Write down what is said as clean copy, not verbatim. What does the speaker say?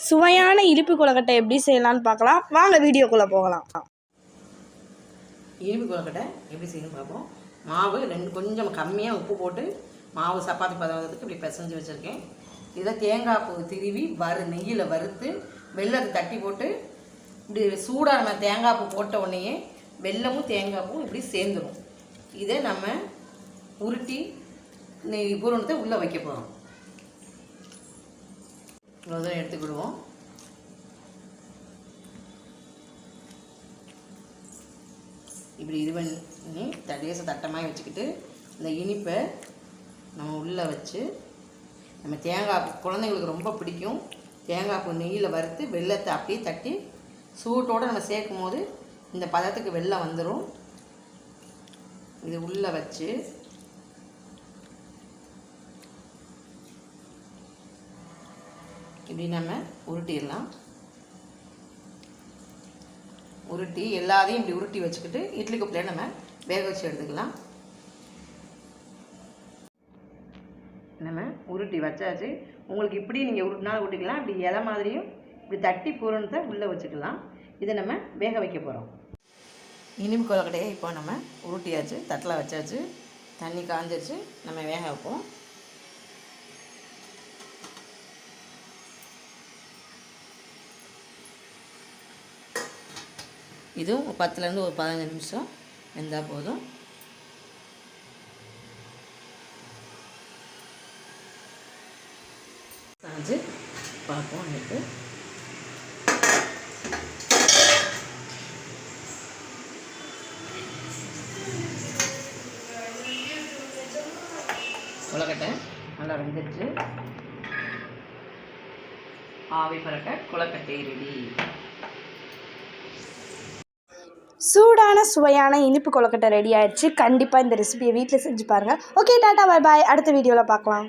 சுவையான இனிப்பு கொழுக்கட்டை எப்படி செய்யலாம்னு பார்க்கலாம். வாங்க வீடியோக்குள்ளே போகலாம். இனிப்பு கொழுக்கட்டை எப்படி செய்யணும்னு பார்ப்போம். மாவு கொஞ்சம் கம்மியாக உப்பு போட்டு மாவு சப்பாத்தி பதத்துக்கு இப்படி பிசைஞ்சு வச்சுருக்கேன். இதில் தேங்காய் பூ திருவி நெய்யில் வறுத்து வெல்லத்தை தட்டி போட்டு இப்படி சூடாக நம்ம தேங்காய் பூ போட்ட உடனேயே வெல்லமும் தேங்காய் பூவும் இப்படி சேர்ந்துடும். இதை நம்ம உருட்டி பூரணத்தை உள்ளே வைக்க போகிறோம். இவ்வளோதான் எடுத்துக்கிடுவோம். இப்படி இது பண்ணி தட்டமாக வச்சுக்கிட்டு இந்த இனிப்பை நம்ம உள்ளே வச்சு நம்ம தேங்காய் குழந்தைங்களுக்கு ரொம்ப பிடிக்கும். தேங்காய் பூ நெய்யில் வறுத்து வெல்லத்தை அப்படியே தட்டி சூட்டோடு நம்ம சேர்க்கும் போது இந்த பதத்துக்கு வெல்லம் வந்துடும். இது உள்ளே வச்சு இப்படி நம்ம உருட்டிடலாம். உருட்டி எல்லாத்தையும் இப்படி உருட்டி வச்சுக்கிட்டு இட்லி குப்பில் நம்ம வேக வச்சு எடுத்துக்கலாம். நம்ம உருட்டி வச்சாச்சு. உங்களுக்கு இப்படி நீங்கள் உருட்டினாலும் உருட்டிக்கலாம். இப்படி இலை மாதிரியும் இப்படி தட்டி பூரணத்தை உள்ளே வச்சுக்கலாம். இதை நம்ம வேக வைக்க போகிறோம். இனிப்பு கொழுக்கட்டையை இப்போ நம்ம உருட்டியாச்சு, தட்டில் வச்சாச்சு. தண்ணி காஞ்சிருச்சு, நம்ம வேக வைப்போம். இதுவும் 10லேருந்து ஒரு 15 நிமிஷம் வெந்தால் போதும். காஞ்சு பார்ப்போம். எடுத்து கொழுக்கட்டை நல்லா வெந்துருச்சு. ஆவி பறக்க கொழுக்கட்டை ரெடி. சூடான சுவையான இனிப்பு கொழுக்கட்டை ரெடி ஆயிடுச்சு. கண்டிப்பாக இந்த ரெசிபியை வீட்டில் செஞ்சு பாருங்கள். Okay, tata, bye bye. அடுத்த வீடியோவில் பார்க்கலாம்.